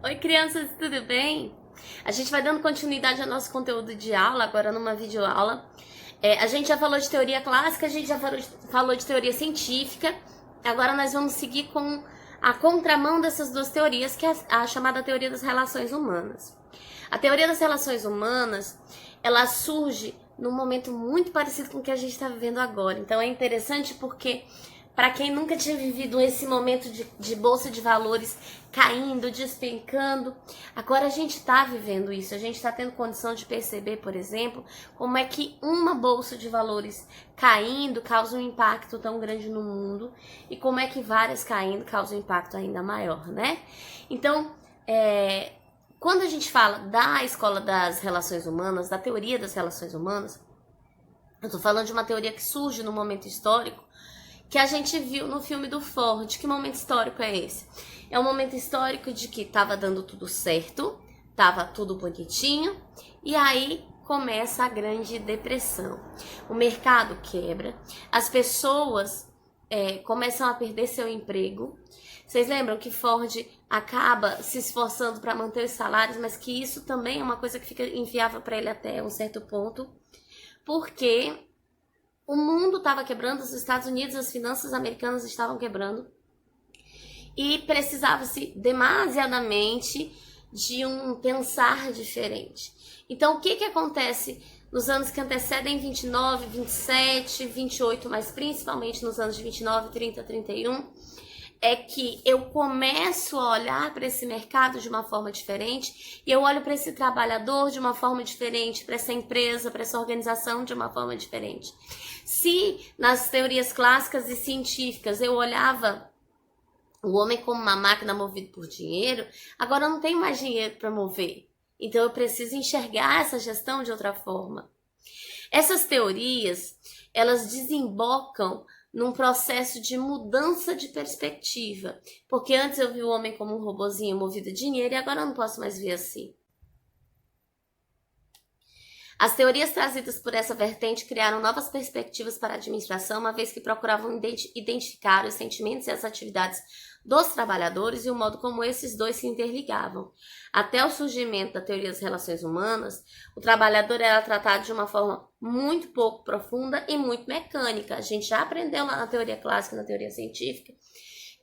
Oi, crianças, tudo bem? A gente vai dando continuidade ao nosso conteúdo de aula, agora numa videoaula. A gente já falou de teoria clássica, a gente já falou de teoria científica. Agora nós vamos seguir com a contramão dessas duas teorias, que é a chamada teoria das relações humanas. A teoria das relações humanas, ela surge num momento muito parecido com o que a gente está vivendo agora. Então é interessante porque, para quem nunca tinha vivido esse momento de bolsa de valores caindo, despencando, agora a gente está vivendo isso. A gente está tendo condição de perceber, por exemplo, como é que uma bolsa de valores caindo causa um impacto tão grande no mundo e como é que várias caindo causam um impacto ainda maior, né? Então, quando a gente fala da escola das relações humanas, da teoria das relações humanas, eu tô falando de uma teoria que surge no momento histórico que a gente viu no filme do Ford. Que momento histórico é esse? É um momento histórico de que tava dando tudo certo, tava tudo bonitinho, e aí começa a Grande Depressão. O mercado quebra, as pessoas começam a perder seu emprego. Vocês lembram que Ford acaba se esforçando para manter os salários, mas que isso também é uma coisa que fica inviável para ele até um certo ponto, porque o mundo estava quebrando, os Estados Unidos, as finanças americanas estavam quebrando e precisava-se demasiadamente de um pensar diferente. Então, o que acontece nos anos que antecedem 29, 27, 28, mas principalmente nos anos de 29, 30, 31, é que eu começo a olhar para esse mercado de uma forma diferente e eu olho para esse trabalhador de uma forma diferente, para essa empresa, para essa organização de uma forma diferente. Se nas teorias clássicas e científicas eu olhava o homem como uma máquina movida por dinheiro, agora eu não tenho mais dinheiro para mover. Então eu preciso enxergar essa gestão de outra forma. Essas teorias, elas desembocam num processo de mudança de perspectiva. Porque antes eu vi o homem como um robozinho movido a dinheiro e agora eu não posso mais ver assim. As teorias trazidas por essa vertente criaram novas perspectivas para a administração, uma vez que procuravam identificar os sentimentos e as atividades dos trabalhadores e o modo como esses dois se interligavam. Até o surgimento da teoria das relações humanas, o trabalhador era tratado de uma forma muito pouco profunda e muito mecânica. A gente já aprendeu lá na teoria clássica, na teoria científica,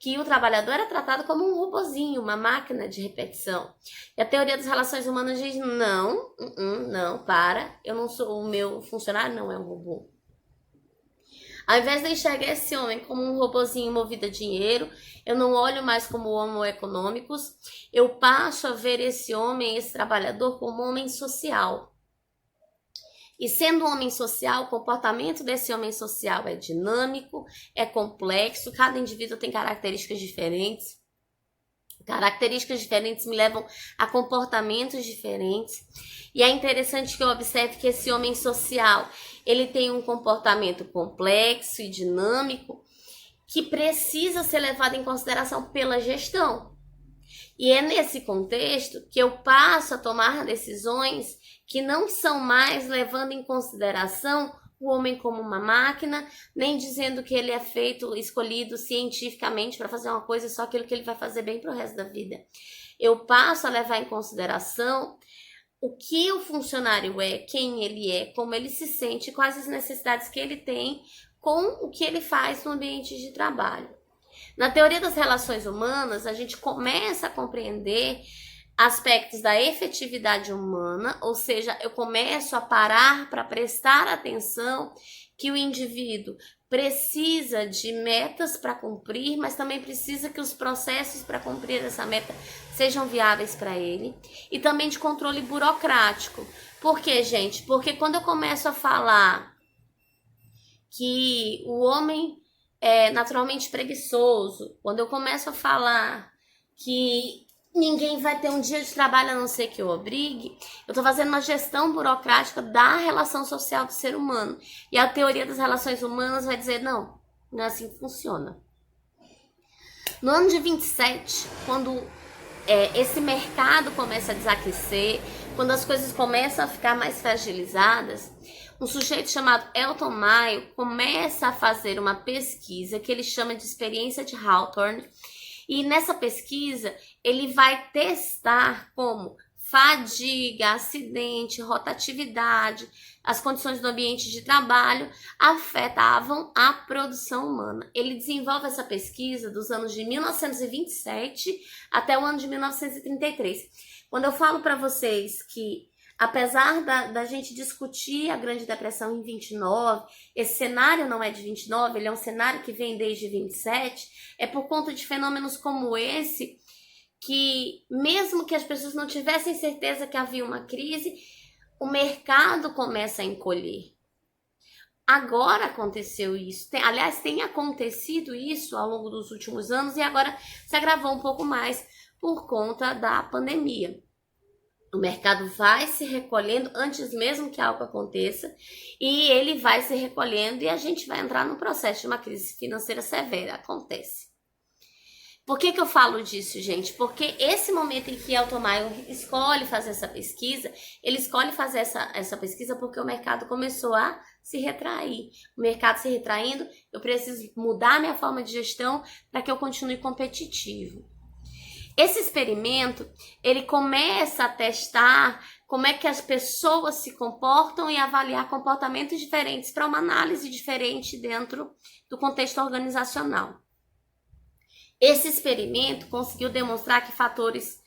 que o trabalhador era tratado como um robozinho, uma máquina de repetição. E a teoria das relações humanas diz, não, eu não sou, o meu funcionário não é um robô. Ao invés de eu enxergar esse homem como um robozinho movido a dinheiro, eu não olho mais como homo econômicos, eu passo a ver esse homem, esse trabalhador, como um homem social. E sendo um homem social, o comportamento desse homem social é dinâmico, é complexo, cada indivíduo tem características diferentes. Características diferentes me levam a comportamentos diferentes. E é interessante que eu observe que esse homem social, ele tem um comportamento complexo e dinâmico que precisa ser levado em consideração pela gestão. E é nesse contexto que eu passo a tomar decisões que não são mais levando em consideração o homem como uma máquina, nem dizendo que ele é escolhido cientificamente para fazer uma coisa, só aquilo que ele vai fazer bem para o resto da vida. Eu passo a levar em consideração o que o funcionário é, quem ele é, como ele se sente, quais as necessidades que ele tem com o que ele faz no ambiente de trabalho. Na teoria das relações humanas, a gente começa a compreender aspectos da efetividade humana, ou seja, eu começo a parar para prestar atenção que o indivíduo precisa de metas para cumprir, mas também precisa que os processos para cumprir essa meta sejam viáveis para ele, e também de controle burocrático. Por quê, gente? Porque quando eu começo a falar que o homem é naturalmente preguiçoso, quando eu começo a falar que ninguém vai ter um dia de trabalho a não ser que eu obrigue, eu estou fazendo uma gestão burocrática da relação social do ser humano. E a teoria das relações humanas vai dizer, não é assim que funciona. No ano de 27, quando esse mercado começa a desaquecer, quando as coisas começam a ficar mais fragilizadas, um sujeito chamado Elton Mayo começa a fazer uma pesquisa que ele chama de experiência de Hawthorne, E nessa pesquisa, ele vai testar como fadiga, acidente, rotatividade, as condições do ambiente de trabalho afetavam a produção humana. Ele desenvolve essa pesquisa dos anos de 1927 até o ano de 1933. Quando eu falo para vocês que, apesar da gente discutir a Grande Depressão em 29, esse cenário não é de 29, ele é um cenário que vem desde 27, é por conta de fenômenos como esse, que mesmo que as pessoas não tivessem certeza que havia uma crise, o mercado começa a encolher. Agora aconteceu isso. Aliás, tem acontecido isso ao longo dos últimos anos e agora se agravou um pouco mais por conta da pandemia. O mercado vai se recolhendo antes mesmo que algo aconteça e ele vai se recolhendo e a gente vai entrar num processo de uma crise financeira severa. Acontece. Por que eu falo disso, gente? Porque esse momento em que Elton Mayer escolhe fazer essa pesquisa, ele escolhe fazer essa pesquisa porque o mercado começou a se retrair. O mercado se retraindo, eu preciso mudar minha forma de gestão para que eu continue competitivo. Esse experimento, ele começa a testar como é que as pessoas se comportam e avaliar comportamentos diferentes para uma análise diferente dentro do contexto organizacional. Esse experimento conseguiu demonstrar que fatores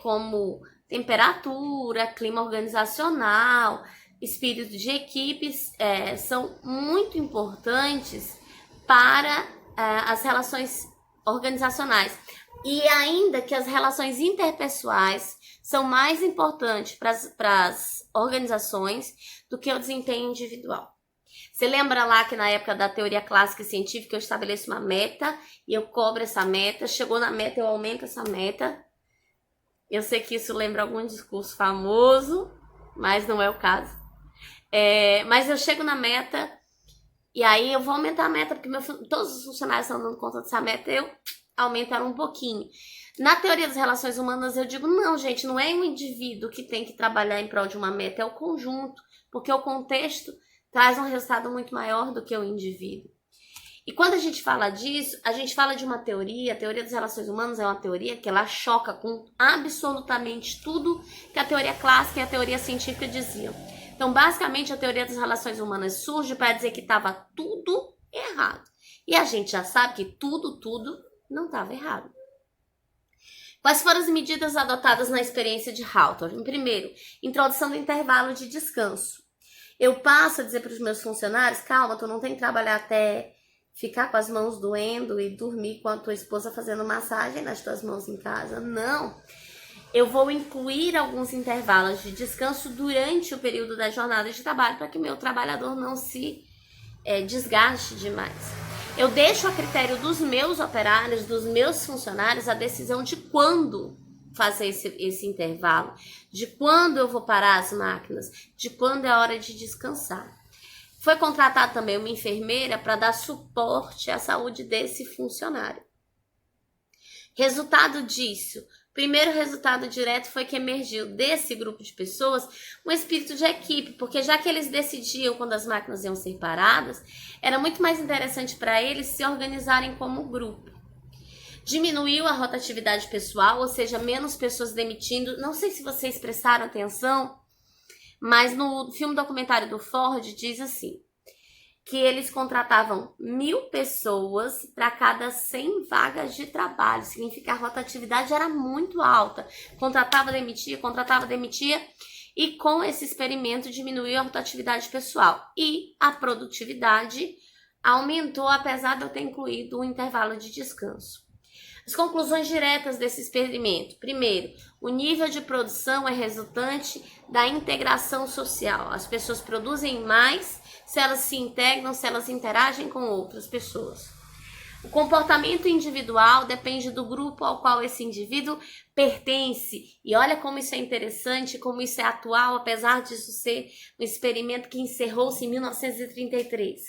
como temperatura, clima organizacional, espírito de equipes são muito importantes para as relações organizacionais. E ainda que as relações interpessoais são mais importantes para as organizações do que o desempenho individual. Você lembra lá que na época da teoria clássica e científica eu estabeleço uma meta e eu cobro essa meta, chegou na meta eu aumento essa meta. Eu sei que isso lembra algum discurso famoso, mas não é o caso. Mas eu chego na meta e aí eu vou aumentar a meta porque todos os funcionários estão dando conta dessa meta, eu aumento ela um pouquinho. Na teoria das relações humanas eu digo, não gente, não é um indivíduo que tem que trabalhar em prol de uma meta, é o conjunto, porque o contexto traz um resultado muito maior do que o indivíduo. E quando a gente fala disso, a gente fala de uma teoria, a teoria das relações humanas é uma teoria que ela choca com absolutamente tudo que a teoria clássica e a teoria científica diziam. Então, basicamente, a teoria das relações humanas surge para dizer que estava tudo errado. E a gente já sabe que tudo não estava errado. Quais foram as medidas adotadas na experiência de Hawthorne? Primeiro, introdução do intervalo de descanso. Eu passo a dizer para os meus funcionários, calma, tu não tem que trabalhar até ficar com as mãos doendo e dormir com a tua esposa fazendo massagem nas tuas mãos em casa. Não. Eu vou incluir alguns intervalos de descanso durante o período da jornada de trabalho para que meu trabalhador não se desgaste demais. Eu deixo a critério dos meus operários, dos meus funcionários, a decisão de quando fazer esse intervalo, de quando eu vou parar as máquinas, de quando é a hora de descansar. Foi contratada também uma enfermeira para dar suporte à saúde desse funcionário. Resultado disso, primeiro resultado direto foi que emergiu desse grupo de pessoas um espírito de equipe, porque já que eles decidiam quando as máquinas iam ser paradas, era muito mais interessante para eles se organizarem como grupo. Diminuiu a rotatividade pessoal, ou seja, menos pessoas demitindo. Não sei se vocês prestaram atenção, mas no filme documentário do Ford diz assim, que eles contratavam 1.000 pessoas para cada 100 vagas de trabalho. Significa que a rotatividade era muito alta. Contratava, demitia. E com esse experimento diminuiu a rotatividade pessoal. E a produtividade aumentou, apesar de eu ter incluído um intervalo de descanso. As conclusões diretas desse experimento. Primeiro, o nível de produção é resultante da integração social. As pessoas produzem mais se elas se integram, se elas interagem com outras pessoas. O comportamento individual depende do grupo ao qual esse indivíduo pertence. E olha como isso é interessante, como isso é atual, apesar disso ser um experimento que encerrou-se em 1933.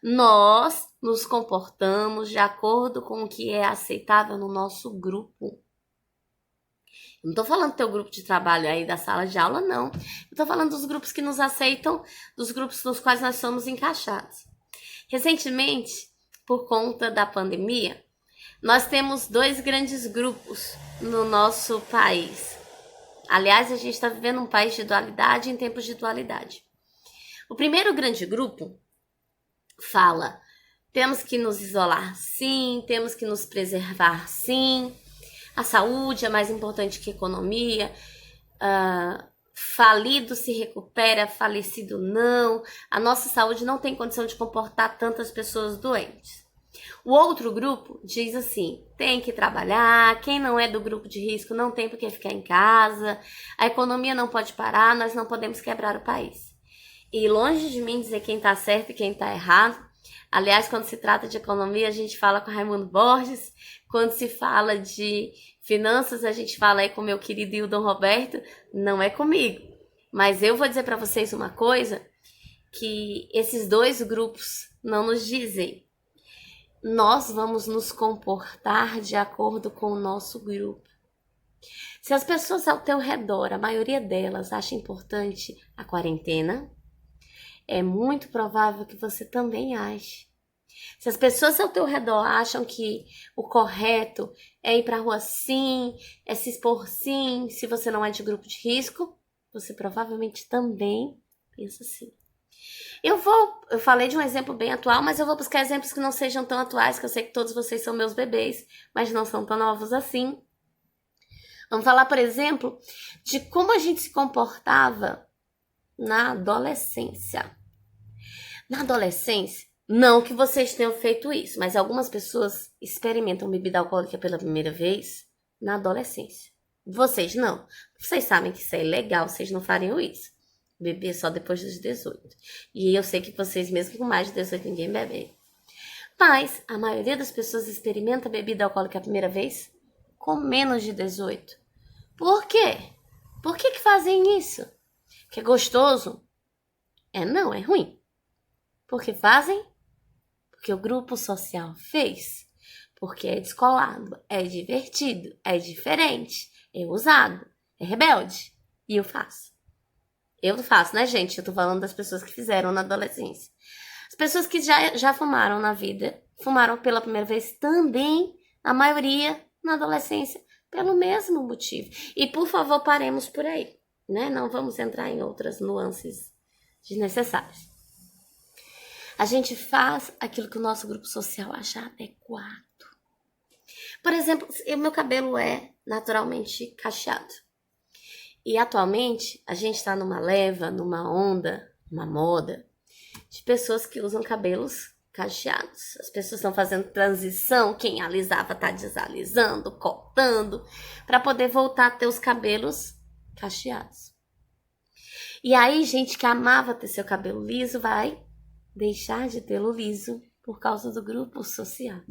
Nós nos comportamos de acordo com o que é aceitável no nosso grupo. Eu não estou falando do teu grupo de trabalho aí da sala de aula, não. Eu estou falando dos grupos que nos aceitam, dos grupos nos quais nós somos encaixados. Recentemente, por conta da pandemia, Nós temos dois grandes grupos no nosso país. Aliás, a gente está vivendo um país de dualidade em tempos de dualidade. O primeiro grande grupo fala: temos que nos isolar sim, temos que nos preservar sim, a saúde é mais importante que a economia, falido se recupera, falecido não, a nossa saúde não tem condição de comportar tantas pessoas doentes. O outro grupo diz assim: tem que trabalhar, quem não é do grupo de risco não tem por que ficar em casa, a economia não pode parar, nós não podemos quebrar o país. E longe de mim dizer quem tá certo e quem tá errado. Aliás, quando se trata de economia, a gente fala com Raimundo Borges. Quando se fala de finanças, a gente fala aí com o meu querido Hildon Roberto. Não é comigo. Mas eu vou dizer para vocês uma coisa que esses dois grupos não nos dizem. Nós vamos nos comportar de acordo com o nosso grupo. Se as pessoas ao teu redor, a maioria delas, acham importante a quarentena, é muito provável que você também ache. Se as pessoas ao teu redor acham que o correto é ir para a rua sim, é se expor sim, se você não é de grupo de risco, você provavelmente também pensa assim. Eu falei de um exemplo bem atual, mas eu vou buscar exemplos que não sejam tão atuais, que eu sei que todos vocês são meus bebês, mas não são tão novos assim. Vamos falar, por exemplo, de como a gente se comportava na adolescência. Na adolescência, não que vocês tenham feito isso, mas algumas pessoas experimentam bebida alcoólica pela primeira vez na adolescência. Vocês não. Vocês sabem que isso é ilegal, vocês não fariam isso. Beber só depois dos 18. E eu sei que vocês, mesmo com mais de 18, ninguém bebe. Mas a maioria das pessoas experimenta bebida alcoólica a primeira vez com menos de 18. Por quê? Por que fazem isso? Que é gostoso? Não, é ruim. Por que fazem? Porque o grupo social fez. Porque é descolado, é divertido, é diferente, é ousado, é rebelde. E eu faço. Eu faço, né, gente? Eu tô falando das pessoas que fizeram na adolescência. As pessoas que já fumaram na vida, fumaram pela primeira vez também, a maioria, na adolescência, pelo mesmo motivo. E, por favor, paremos por aí, né? Não vamos entrar em outras nuances desnecessárias. A gente faz aquilo que o nosso grupo social acha adequado. Por exemplo, o meu cabelo é naturalmente cacheado. E atualmente a gente está numa leva, numa onda, uma moda de pessoas que usam cabelos cacheados. As pessoas estão fazendo transição, quem alisava está desalisando, cortando, para poder voltar a ter os cabelos cacheados. E aí, gente que amava ter seu cabelo liso vai deixar de tê-lo liso por causa do grupo social.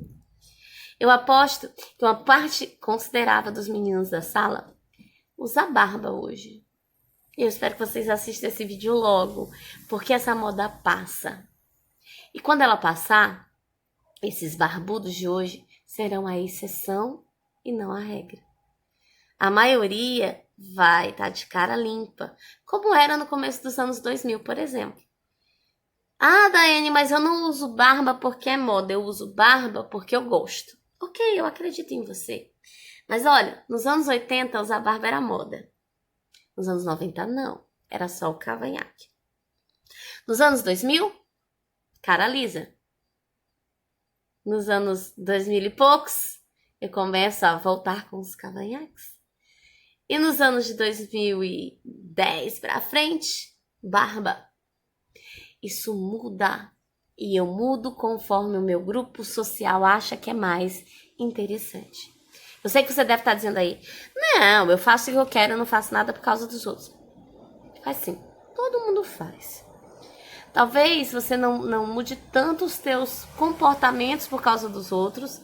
Eu aposto que uma parte considerável dos meninos da sala usa barba hoje. Eu espero que vocês assistam esse vídeo logo, porque essa moda passa. E quando ela passar, esses barbudos de hoje serão a exceção e não a regra. A maioria vai estar de cara limpa, como era no começo dos anos 2000, por exemplo. Ah, Daiane, mas eu não uso barba porque é moda, eu uso barba porque eu gosto. Ok, eu acredito em você. Mas olha, nos anos 80 usar barba era moda. Nos anos 90 não, era só o cavanhaque. Nos anos 2000, cara lisa. Nos anos 2000 e poucos, eu começo a voltar com os cavanhaques. E nos anos de 2010 pra frente, barba. Isso muda. E eu mudo conforme o meu grupo social acha que é mais interessante. Eu sei que você deve estar dizendo aí: não, eu faço o que eu quero, eu não faço nada por causa dos outros. Faz sim, todo mundo faz. Talvez você não mude tanto os teus comportamentos por causa dos outros,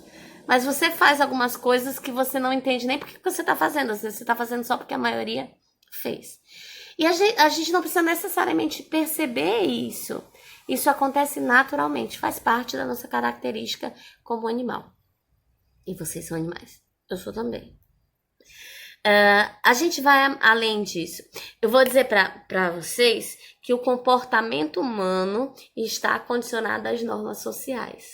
mas você faz algumas coisas que você não entende nem porque você está fazendo. Às vezes você está fazendo só porque a maioria fez. E a gente não precisa necessariamente perceber isso. Isso acontece naturalmente, faz parte da nossa característica como animal. E vocês são animais. Eu sou também. A gente vai além disso. Eu vou dizer para vocês que o comportamento humano está condicionado às normas sociais.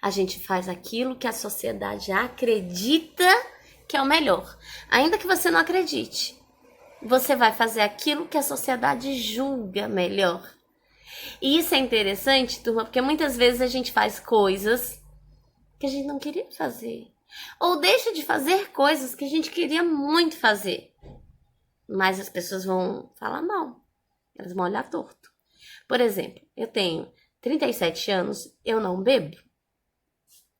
A gente faz aquilo que a sociedade acredita que é o melhor. Ainda que você não acredite, você vai fazer aquilo que a sociedade julga melhor. E isso é interessante, turma, porque muitas vezes a gente faz coisas que a gente não queria fazer. Ou deixa de fazer coisas que a gente queria muito fazer. Mas as pessoas vão falar mal. Elas vão olhar torto. Por exemplo, eu tenho 37 anos, eu não bebo.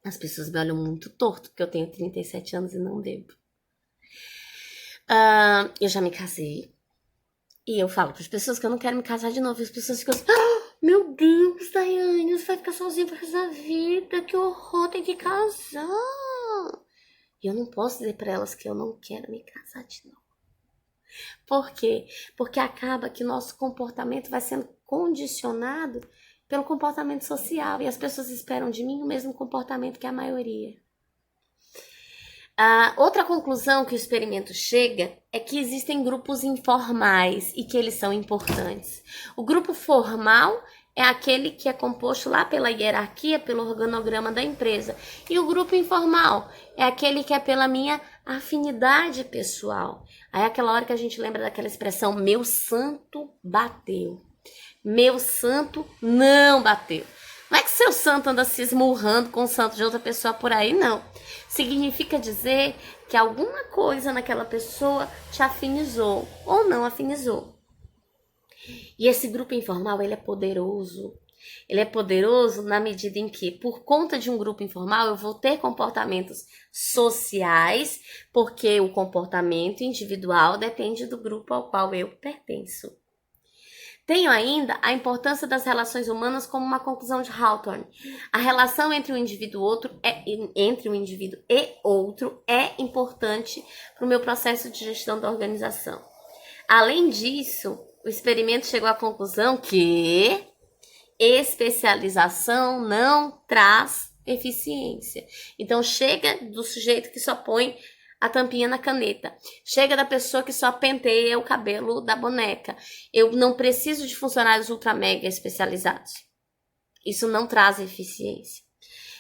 As pessoas me olham muito torto porque eu tenho 37 anos e não bebo. Eu já me casei. E eu falo para as pessoas que eu não quero me casar de novo. E as pessoas ficam assim, meu Deus, Daiane, você vai ficar sozinha pro resto da vida. Que horror, tem que casar. E eu não posso dizer para elas que eu não quero me casar de novo. Por quê? Porque acaba que o nosso comportamento vai sendo condicionado pelo comportamento social. E as pessoas esperam de mim o mesmo comportamento que a maioria. Outra conclusão que o experimento chega é que existem grupos informais e que eles são importantes. O grupo formal é aquele que é composto lá pela hierarquia, pelo organograma da empresa. E o grupo informal é aquele que é pela minha afinidade pessoal. Aí é aquela hora que a gente lembra daquela expressão, meu santo bateu. Meu santo não bateu. Não é que seu santo anda se esmurrando com o santo de outra pessoa por aí, não. Significa dizer que alguma coisa naquela pessoa te afinizou ou não afinizou. E esse grupo informal, ele é poderoso. Ele é poderoso na medida em que, por conta de um grupo informal, eu vou ter comportamentos sociais, porque o comportamento individual depende do grupo ao qual eu pertenço. Tenho ainda a importância das relações humanas como uma conclusão de Hawthorne. A relação entre um indivíduo e outro é importante para o meu processo de gestão da organização. Além disso, o experimento chegou à conclusão que especialização não traz eficiência. Então, chega do sujeito que só põe a tampinha na caneta. Chega da pessoa que só penteia o cabelo da boneca. Eu não preciso de funcionários ultra mega especializados. Isso não traz eficiência.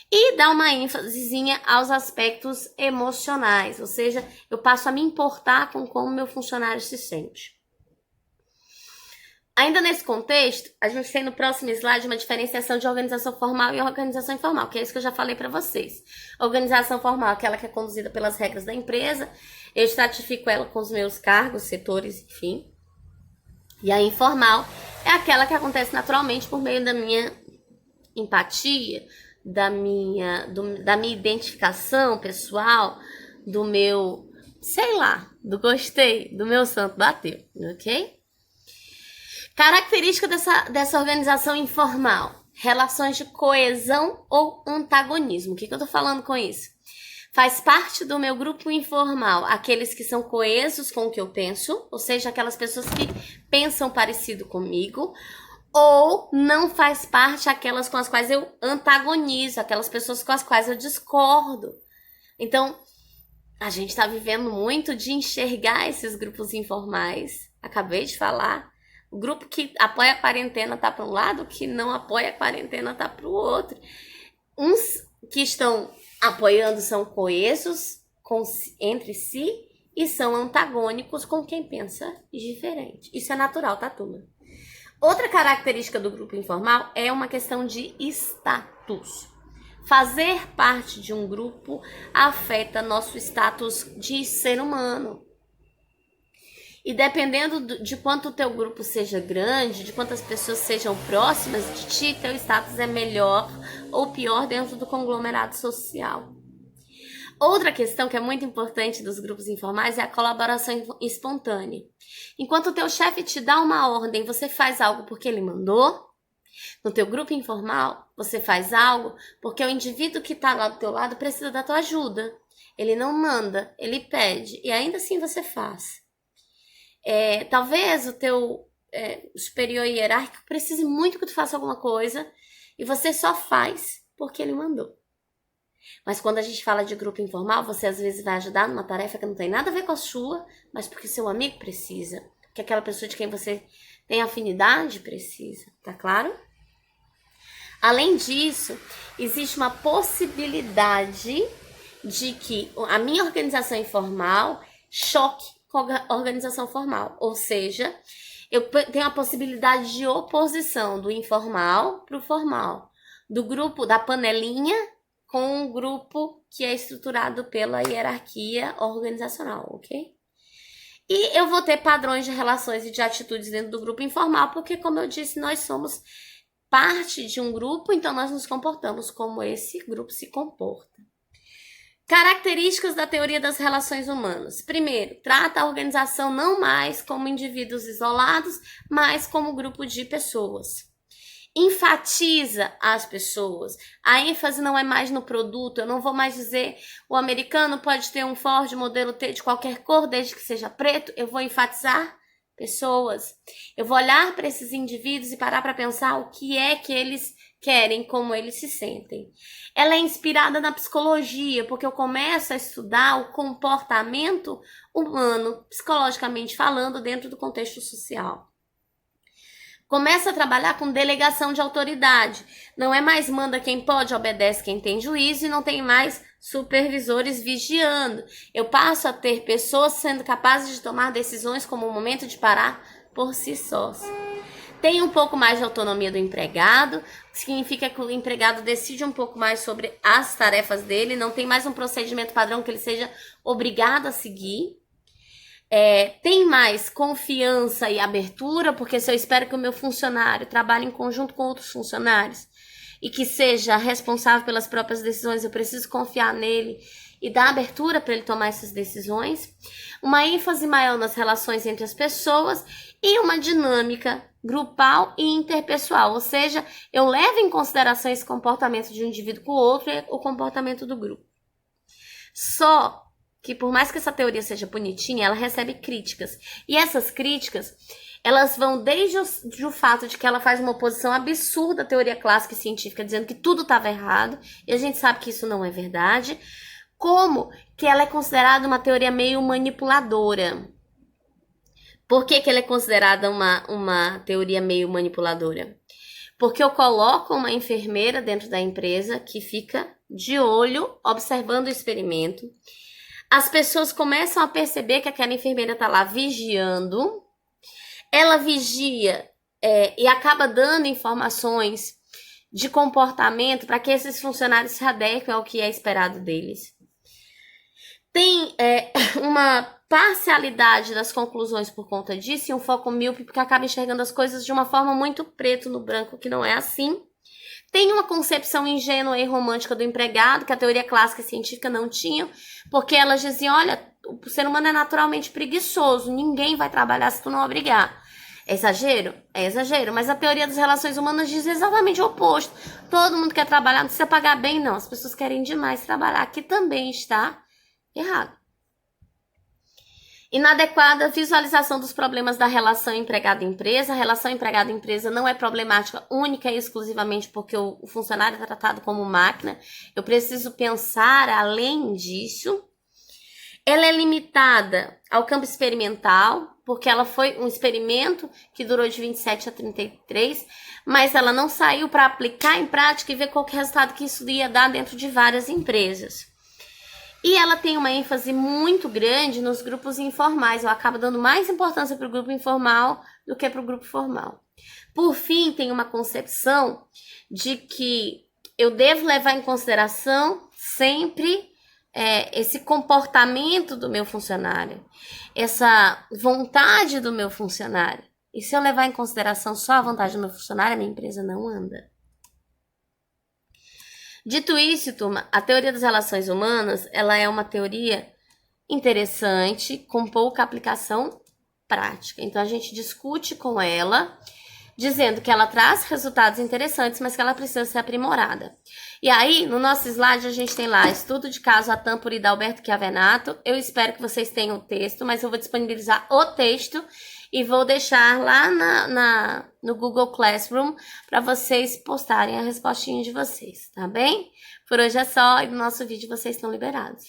E dá uma ênfasezinha aos aspectos emocionais, ou seja, eu passo a me importar com como meu funcionário se sente. Ainda nesse contexto, a gente tem no próximo slide uma diferenciação de organização formal e organização informal, que é isso que eu já falei para vocês. A organização formal é aquela que é conduzida pelas regras da empresa, eu estratifico ela com os meus cargos, setores, enfim. E a informal é aquela que acontece naturalmente por meio da minha empatia, da minha identificação pessoal, do meu, sei lá, do gostei, do meu santo bateu, ok? Característica dessa organização informal: relações de coesão ou antagonismo. O que eu tô falando com isso? Faz parte do meu grupo informal aqueles que são coesos com o que eu penso, ou seja, aquelas pessoas que pensam parecido comigo, ou não faz parte aquelas com as quais eu antagonizo, aquelas pessoas com as quais eu discordo. Então, a gente está vivendo muito de enxergar esses grupos informais. Acabei de falar. O grupo que apoia a quarentena tá para um lado, que não apoia a quarentena tá para o outro. Uns que estão apoiando são coesos entre si e são antagônicos com quem pensa diferente. Isso é natural, tá, turma? Outra característica do grupo informal é uma questão de status. Fazer parte de um grupo afeta nosso status de ser humano. E dependendo de quanto o teu grupo seja grande, de quantas pessoas sejam próximas de ti, teu status é melhor ou pior dentro do conglomerado social. Outra questão que é muito importante dos grupos informais é a colaboração espontânea. Enquanto o teu chefe te dá uma ordem, você faz algo porque ele mandou. No teu grupo informal, você faz algo porque o indivíduo que está lá do teu lado precisa da tua ajuda. Ele não manda, ele pede, e ainda assim você faz. Talvez o teu superior hierárquico precise muito que tu faça alguma coisa e você só faz porque ele mandou. Mas quando a gente fala de grupo informal, você às vezes vai ajudar numa tarefa que não tem nada a ver com a sua, mas porque seu amigo precisa, que aquela pessoa de quem você tem afinidade precisa, tá claro? Além disso, existe uma possibilidade de que a minha organização informal choque com a organização formal. Ou seja, eu tenho a possibilidade de oposição do informal para o formal. Do grupo da panelinha com um grupo que é estruturado pela hierarquia organizacional, ok? E eu vou ter padrões de relações e de atitudes dentro do grupo informal, porque, como eu disse, nós somos parte de um grupo, então nós nos comportamos como esse grupo se comporta. Características da teoria das relações humanas. Primeiro, trata a organização não mais como indivíduos isolados, mas como grupo de pessoas. Enfatiza as pessoas. A ênfase não é mais no produto. Eu não vou mais dizer o americano pode ter um Ford modelo T de qualquer cor, desde que seja preto. Eu vou enfatizar pessoas. Eu vou olhar para esses indivíduos e parar para pensar o que é que eles querem, como eles se sentem. Ela é inspirada na psicologia, porque eu começo a estudar o comportamento humano, psicologicamente falando, dentro do contexto social. Começa a trabalhar com delegação de autoridade. Não é mais manda quem pode, obedece quem tem juízo, e não tem mais supervisores vigiando. Eu passo a ter pessoas sendo capazes de tomar decisões como o momento de parar por si sós. Tem um pouco mais de autonomia do empregado, significa que o empregado decide um pouco mais sobre as tarefas dele, não tem mais um procedimento padrão que ele seja obrigado a seguir. Tem mais confiança e abertura, porque se eu espero que o meu funcionário trabalhe em conjunto com outros funcionários e que seja responsável pelas próprias decisões, eu preciso confiar nele e dar abertura para ele tomar essas decisões. Uma ênfase maior nas relações entre as pessoas e uma dinâmica grupal e interpessoal, ou seja, eu levo em consideração esse comportamento de um indivíduo com o outro e o comportamento do grupo. Só que por mais que essa teoria seja bonitinha, ela recebe críticas. E essas críticas, elas vão desde o fato de que ela faz uma oposição absurda à teoria clássica e científica, dizendo que tudo estava errado, e a gente sabe que isso não é verdade, como que ela é considerada uma teoria meio manipuladora. Por que ela é considerada uma teoria meio manipuladora? Porque eu coloco uma enfermeira dentro da empresa que fica de olho, observando o experimento. As pessoas começam a perceber que aquela enfermeira está lá vigiando. Ela vigia e acaba dando informações de comportamento para que esses funcionários se adequem ao que é esperado deles. Tem uma parcialidade das conclusões por conta disso e um foco míope porque acaba enxergando as coisas de uma forma muito preto no branco, que não é assim. Tem uma concepção ingênua e romântica do empregado, que a teoria clássica e científica não tinha, porque elas diziam, olha, o ser humano é naturalmente preguiçoso, ninguém vai trabalhar se tu não obrigar. É exagero? É exagero, mas a teoria das relações humanas diz exatamente o oposto. Todo mundo quer trabalhar, não precisa pagar bem, não. As pessoas querem demais trabalhar, que também está errado. Inadequada visualização dos problemas da relação empregado-empresa. A relação empregado-empresa não é problemática única e exclusivamente porque o funcionário é tratado como máquina. Eu preciso pensar além disso. Ela é limitada ao campo experimental, porque ela foi um experimento que durou de 27 a 33, mas ela não saiu para aplicar em prática e ver qual que é o resultado que isso ia dar dentro de várias empresas. E ela tem uma ênfase muito grande nos grupos informais. Eu acabo dando mais importância para o grupo informal do que para o grupo formal. Por fim, tem uma concepção de que eu devo levar em consideração sempre esse comportamento do meu funcionário, essa vontade do meu funcionário. E se eu levar em consideração só a vontade do meu funcionário, a minha empresa não anda. Dito isso, turma, a teoria das relações humanas, ela é uma teoria interessante, com pouca aplicação prática. Então, a gente discute com ela, dizendo que ela traz resultados interessantes, mas que ela precisa ser aprimorada. E aí, no nosso slide, a gente tem lá, estudo de caso Atampuri da Alberto Chiavenato. Eu espero que vocês tenham o texto, mas eu vou disponibilizar o texto e vou deixar lá no Google Classroom para vocês postarem a respostinha de vocês, tá bem? Por hoje é só e no nosso vídeo vocês estão liberados.